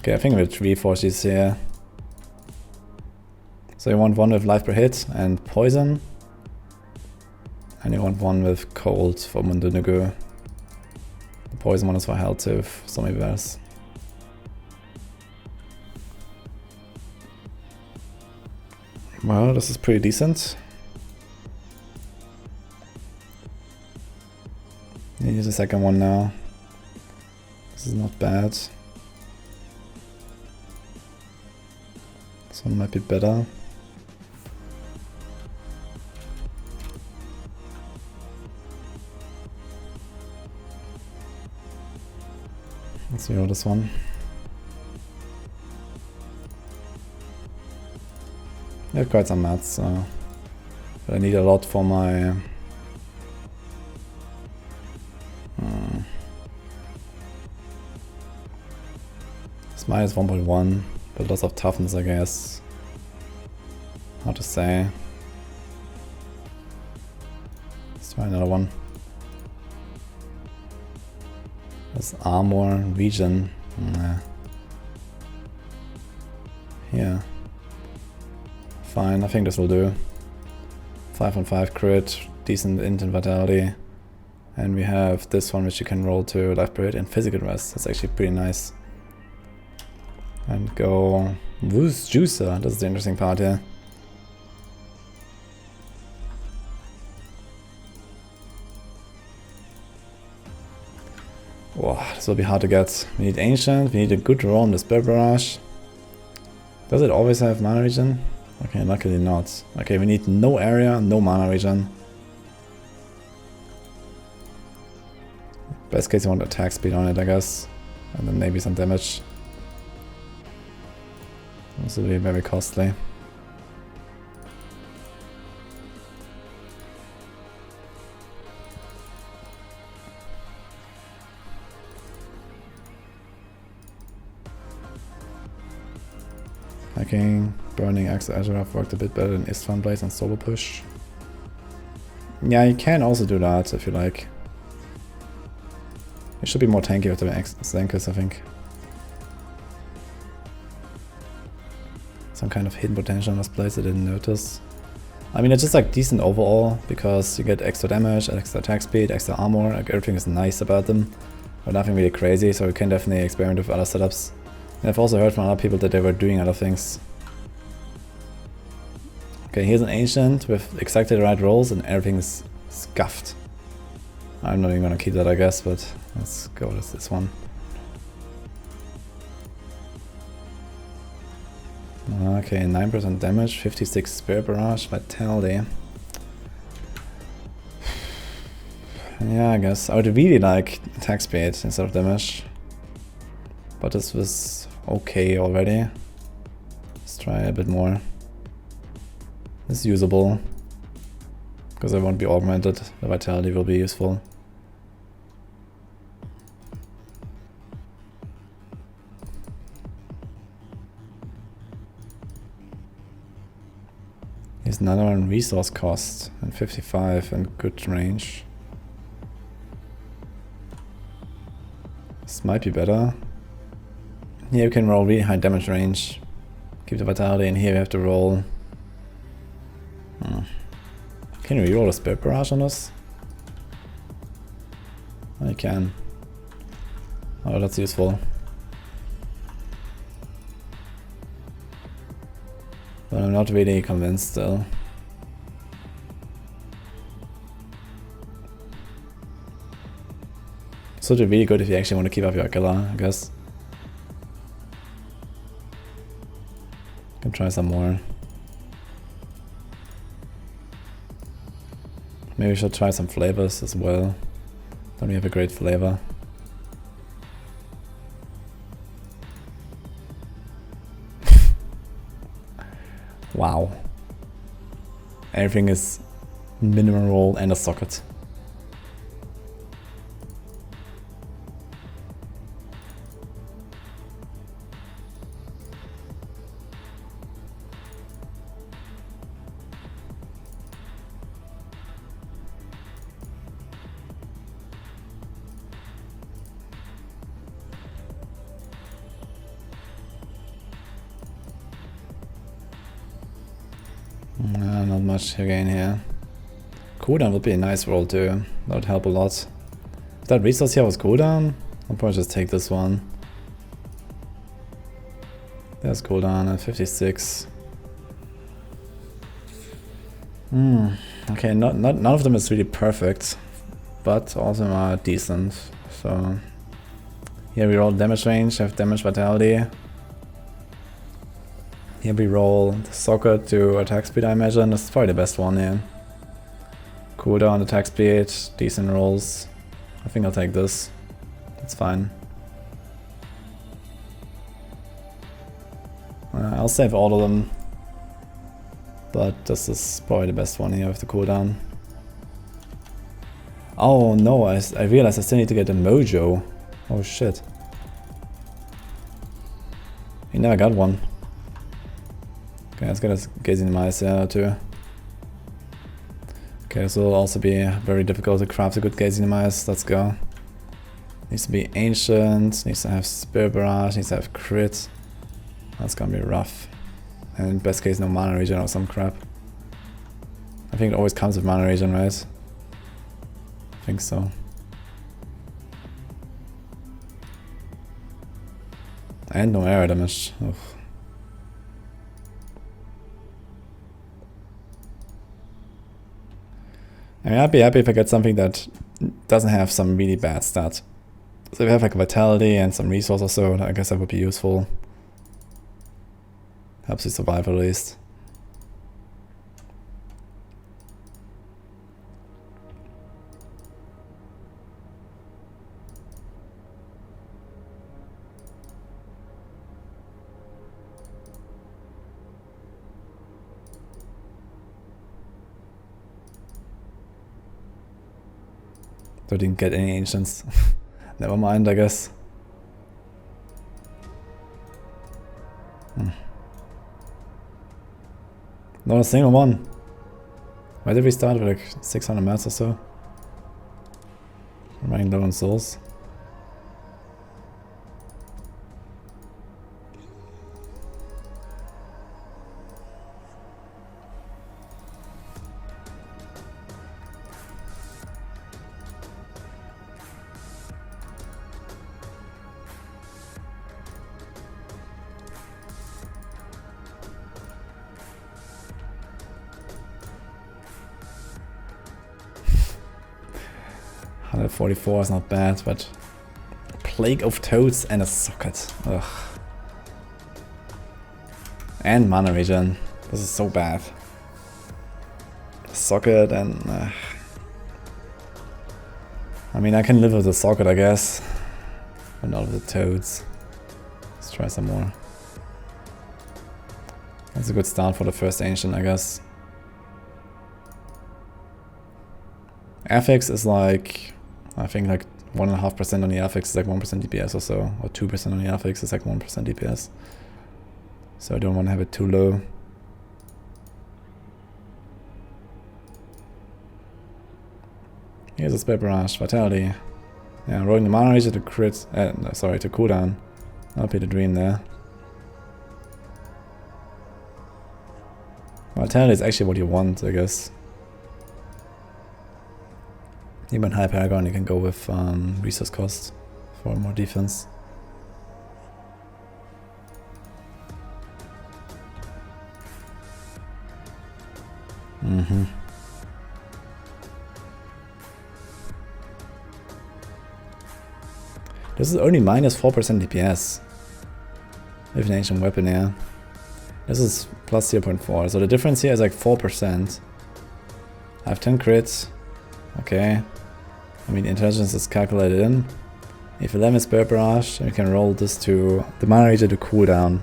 Okay, I think we'll Reforge these here. So you want one with life per hit and poison. And you want one with cold for Mundunugu. The poison one is for health too, if somebody bears. Well, this is pretty decent. Use the second one now. This is not bad. This one might be better. Let's zero this one. I have quite some mats, so but I need a lot for my it's minus 1.1, but lots of toughness, I guess. Hard to say. Let's try another one. That's armor, region. Nah. Yeah. Fine, I think this will do. 5 on 5 crit, decent int and vitality. And we have this one which you can roll to life per hit and physical rest. That's actually pretty nice. And go Woo's Juicer, that's the interesting part here. Wow, this will be hard to get. We need Ancient, we need a good roll on this Barrage. Does it always have mana regen? Okay, luckily not. Okay, we need no area, no mana regen. Best case you want attack speed on it, I guess. And then maybe some damage. This will be very costly. Hacking, burning Axe Azure worked a bit better than Istvan Blaze and Solo Push. Yeah, you can also do that if you like. It should be more tanky with the Zenkus, I think. Some kind of hidden potential in this place I didn't notice. I mean, it's just like decent overall, because you get extra damage, extra attack speed, extra armor, like everything is nice about them. But nothing really crazy, so you can definitely experiment with other setups. And I've also heard from other people that they were doing other things. Okay, here's an Ancient with exactly the right rolls and everything is scuffed. I'm not even gonna keep that, I guess, but let's go with this one. Okay, 9% damage, 56 Spirit Barrage, Vitality. Yeah, I guess. I would really like attack speed instead of damage. But this was okay already. Let's try a bit more. It's usable. Because I won't be augmented, the vitality will be useful. Here's another one, resource cost and 55 and good range. This might be better. Here you can roll really high damage range. Keep the vitality, and here we have to roll. Can we reroll a Spirit Barrage on this? I can. Oh, that's useful. But I'm not really convinced still. So it'd be really good if you actually want to keep up your killer, I guess. Can try some more. Maybe we should try some flavors as well. Don't we have a great flavor? Wow. Everything is minimum roll and a socket. Not much to gain here. Cooldown would be a nice roll too. That would help a lot. If that resource here was cooldown, I'll probably just take this one. There's cooldown at 56. Okay, none of them is really perfect, but all of them are decent. So here we roll damage range, have damage vitality. Here we roll the socket to attack speed, I imagine. This is probably the best one here. Cooldown, attack speed, decent rolls. I think I'll take this. That's fine. I'll save all of them. But this is probably the best one here with the cooldown. Oh no, I realized I still need to get a mojo. Oh shit. He never got one. Okay, let's get a gazing Demise here too. Okay, this will also be very difficult to craft a good gazing Demise. Let's go. Needs to be ancient, needs to have Spirit Barrage, needs to have crit. That's gonna be rough. And in best case no mana regen or some crap. I think it always comes with mana regen, right? I think so. And no area damage. Ugh. I mean, I'd be happy if I get something that doesn't have some really bad stat. So if we have like vitality and some resource or so, I guess that would be useful. Helps you survive at least. So I didn't get any ancients. Never mind, I guess. Not a single one. Why did we start with like 600 mats or so? I'm running low on souls. $144 is not bad, but Plague of Toads and a socket. Ugh. And mana regen. This is so bad. Socket and... I mean, I can live with the socket, I guess. But not with the toads. Let's try some more. That's a good start for the first ancient, I guess. Affix is like... I think like 1.5% on the affix is like 1% DPS or so. Or 2% on the affix is like 1% DPS. So I don't want to have it too low. Here's a Spirit Barrage, Vitality. Yeah, rolling the mana regen to crit, sorry, to cooldown. That'll be the dream there. Vitality is actually what you want, I guess. Even high Paragon, you can go with resource cost for more defense. This is only minus 4% DPS with an ancient weapon here. This is plus 0.4, so the difference here is like 4%. I have 10 crits. Okay. I mean, intelligence is calculated in. If 11 is Spirit Barrage, you can roll this to the mana regen to cooldown.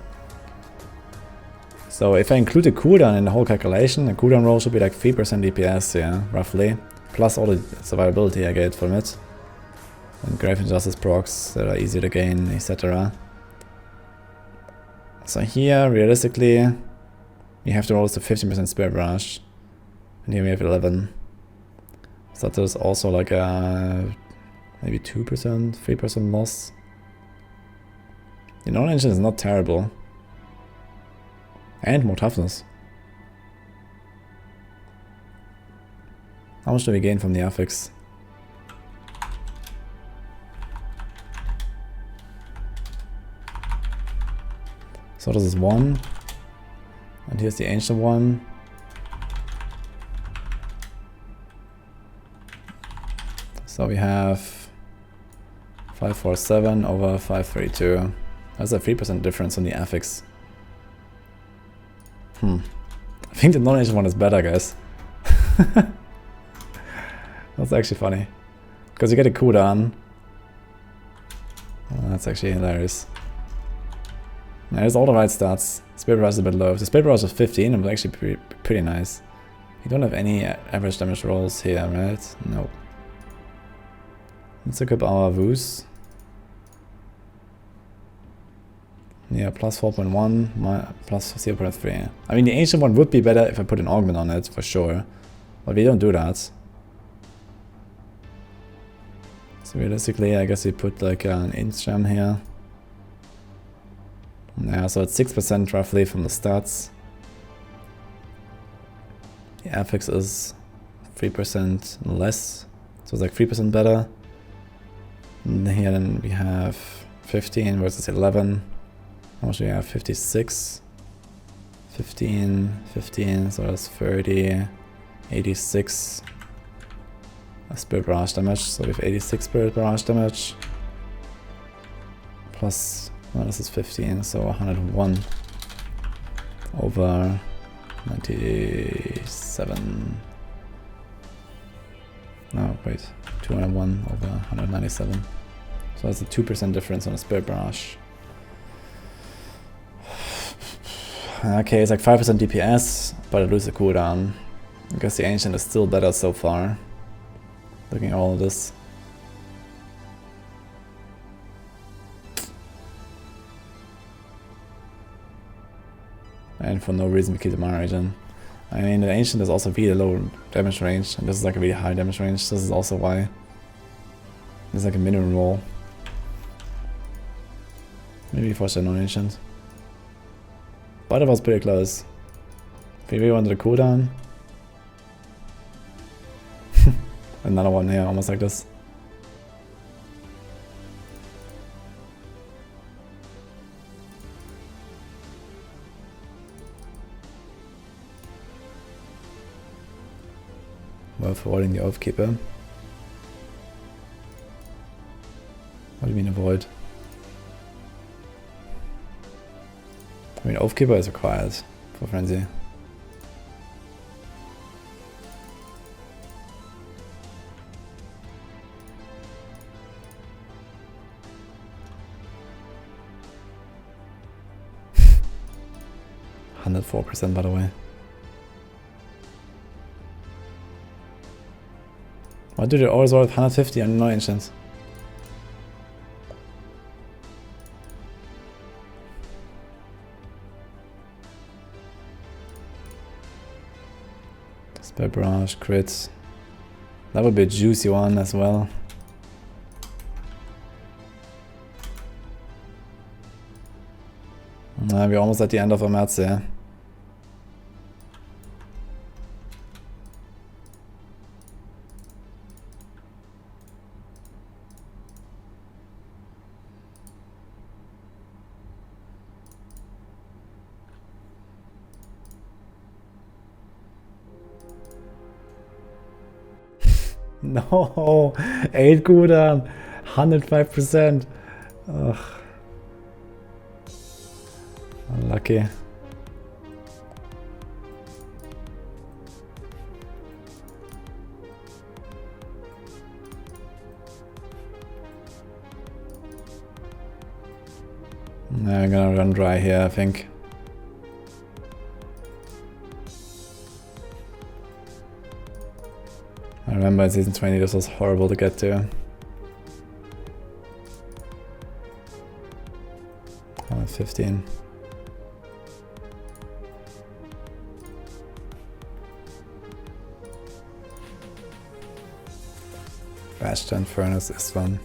So if I include the cooldown in the whole calculation, the cooldown roll should be like 3% DPS, yeah, roughly. Plus all the survivability I get from it. And Grave Injustice procs that are easy to gain, etc. So here, realistically, you have to roll to 15% Spirit Barrage. And here we have 11. So that is also like a maybe 2%, 3% loss. The non-engine is not terrible. And more toughness. How much do we gain from the affix? So this is 1. And here's the ancient one. So we have 547 over 532. That's a 3% difference on the affix. I think the non-ancient one is better, guys. That's actually funny. Because you get a cooldown. Oh, that's actually hilarious. There's all the right stats. Spirit Barrage is a bit low. If the Spirit Barrage was 15, it was actually pretty nice. You don't have any average damage rolls here, right? No. Let's equip our Voos. Yeah, plus 4.1, plus 0.3. I mean, the ancient one would be better if I put an augment on it, for sure. But we don't do that. So realistically, I guess we put like an int gem here. Yeah, so it's 6% roughly from the stats. The affix is 3% less, so it's like 3% better. And here then we have 15 versus 11. How much do we have? 56. 15, 15, so that's 30, 86 Spirit Barrage damage. So we have 86 Spirit Barrage damage. Plus, well, this is 15, so 101 over 97. No, wait, 201 over 197. So that's a 2% difference on a Spirit Barrage. Okay, it's like 5% DPS, but I lose the cooldown. I guess the Ancient is still better so far. Looking at all of this. And for no reason we keep the Barrage in. I mean, the Ancient is also really low damage range, and this is like a really high damage range. This is also why there's like a minimum roll. Maybe force the non-Ancient. But it was pretty close. If we really wanted a cooldown. Another one here, almost like this. Worth avoiding the Oathkeeper. What do you mean avoid? I mean, Oathkeeper is required for Frenzy. %, by the way. Why do they always roll 150 on no ancients? Spell Barrage, crits. That would be a juicy one as well. We're almost at the end of our mats here. No, 8 cooldown, 105%. Ugh. Unlucky. Now I'm gonna run dry here, I think. I remember in season 20 this was horrible to get to. 15. Bastion Furnace is fun.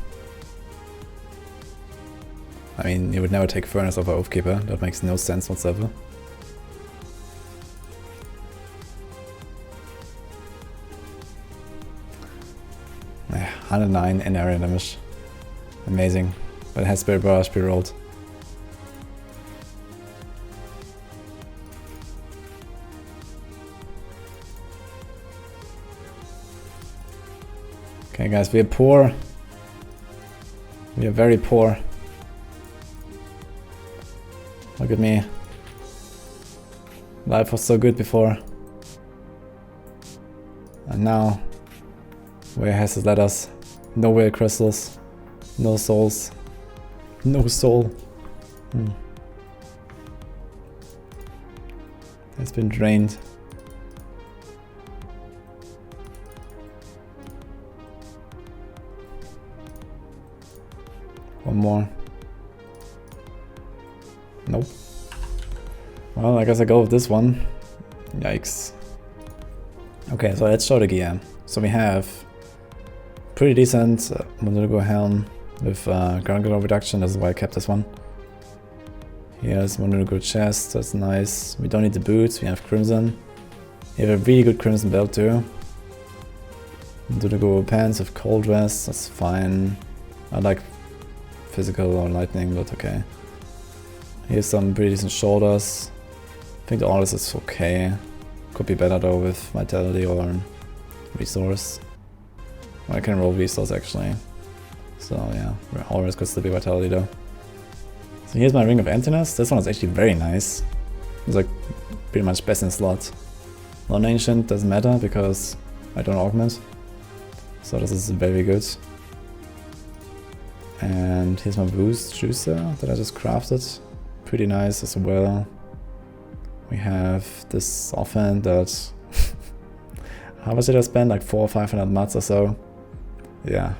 I mean, you would never take Furnace over Oathkeeper, that makes no sense whatsoever. 109 in area damage. Amazing. But it has Spirit Barrage pre-rolled. Okay guys, we are poor. We are very poor. Look at me. Life was so good before. And now, where has it led us? No will crystals. No souls. No soul. It's been drained. One more. Nope. Well, I guess I go with this one. Yikes. Okay, so let's show the gear. So we have pretty decent Monolgo helm with ground control reduction. That's why I kept this one. Here's Monolgo chest. That's nice. We don't need the boots. We have Crimson. We have a really good Crimson belt too. Monolgo pants with cold vest. That's fine. I like physical or lightning, but okay. Here's some pretty decent shoulders. I think all this is okay. Could be better though with vitality or resource. Well, I can roll resource actually. So yeah, always could still be vitality though. So here's my Ring of Emptiness. This one is actually very nice. It's like pretty much best in slot. Non-ancient doesn't matter because I don't augment. So this is very good. And here's my boost juicer that I just crafted. Pretty nice as well. We have this offhand that... How much did I spend? Like 400 or 500 mats or so. Yeah.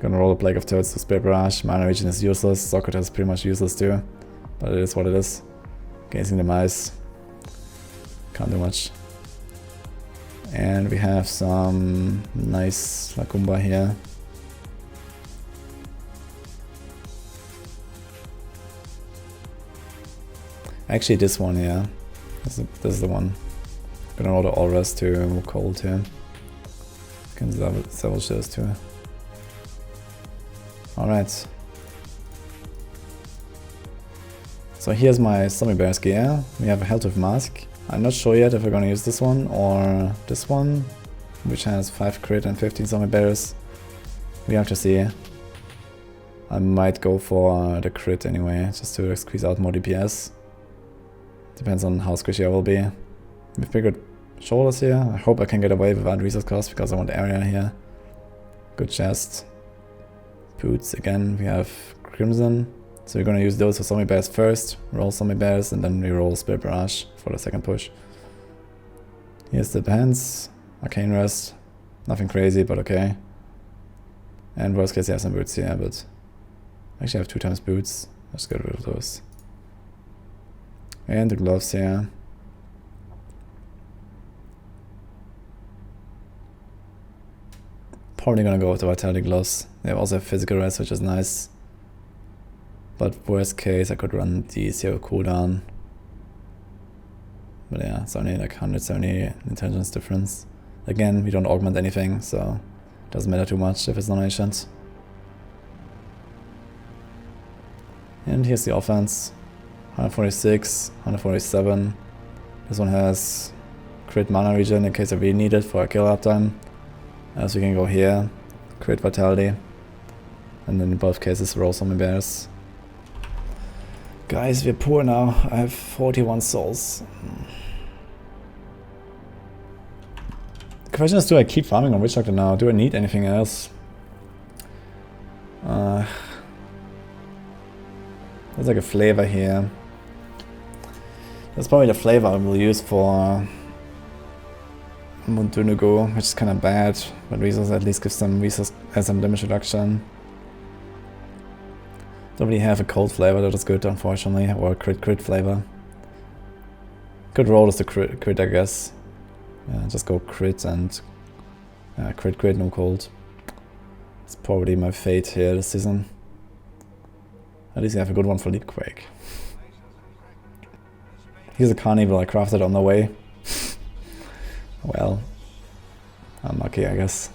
Gonna roll a Plague of Turds to Spirit Barrage. Mana Regen is useless. Socket is pretty much useless too. But it is what it is. Gazing Demise. Can't do much. And we have some nice Lakumba here. Actually this one, yeah. This is the one. Gonna roll the all rest to cold here. Can salvage this too. Alright. So here's my Zombie Bears gear. We have a Helltooth mask. I'm not sure yet if we're gonna use this one or this one, which has 5 crit and 15 Zombie Bears. We have to see. I might go for the crit anyway, just to squeeze out more DPS. Depends on how squishy I will be. We have bigger shoulders here. I hope I can get away without resource cost because I want area here. Good chest. Boots again. We have Crimson. So we're gonna use those for Zombie Bears first. Roll Zombie Bears and then we roll Spirit Barrage for the second push. Here's the pants. Arcane Rest. Nothing crazy, but okay. And worst case I have some boots here, but actually I have 2 times boots. Let's get rid of those. And the gloves here. Probably gonna go with the vitality gloves. They also have physical rest, which is nice. But worst case, I could run the 0 cooldown. But yeah, it's only like 170 intelligence difference. Again, we don't augment anything, so it doesn't matter too much if it's non-ancient. And here's the offense. 146, 147. This one has crit mana regen in case I really need it for a kill uptime. As we can go here, crit vitality. And then in both cases roll Zombie Bears. Guys, we're poor now. I have 41 souls. The question is, do I keep farming on Witch Doctor now? Do I need anything else? There's like a flavor here. That's probably the flavor I will use for Montunugo, which is kind of bad, but resource at least gives some resource and some damage reduction. Don't really have a cold flavor that is good, unfortunately, or a crit flavor. Good roll is the crit, I guess. Yeah, just go crit and crit, no cold. It's probably my fate here this season. At least I have a good one for Leap Quake. Here's a Carnival I crafted on the way. Well, unlucky I guess.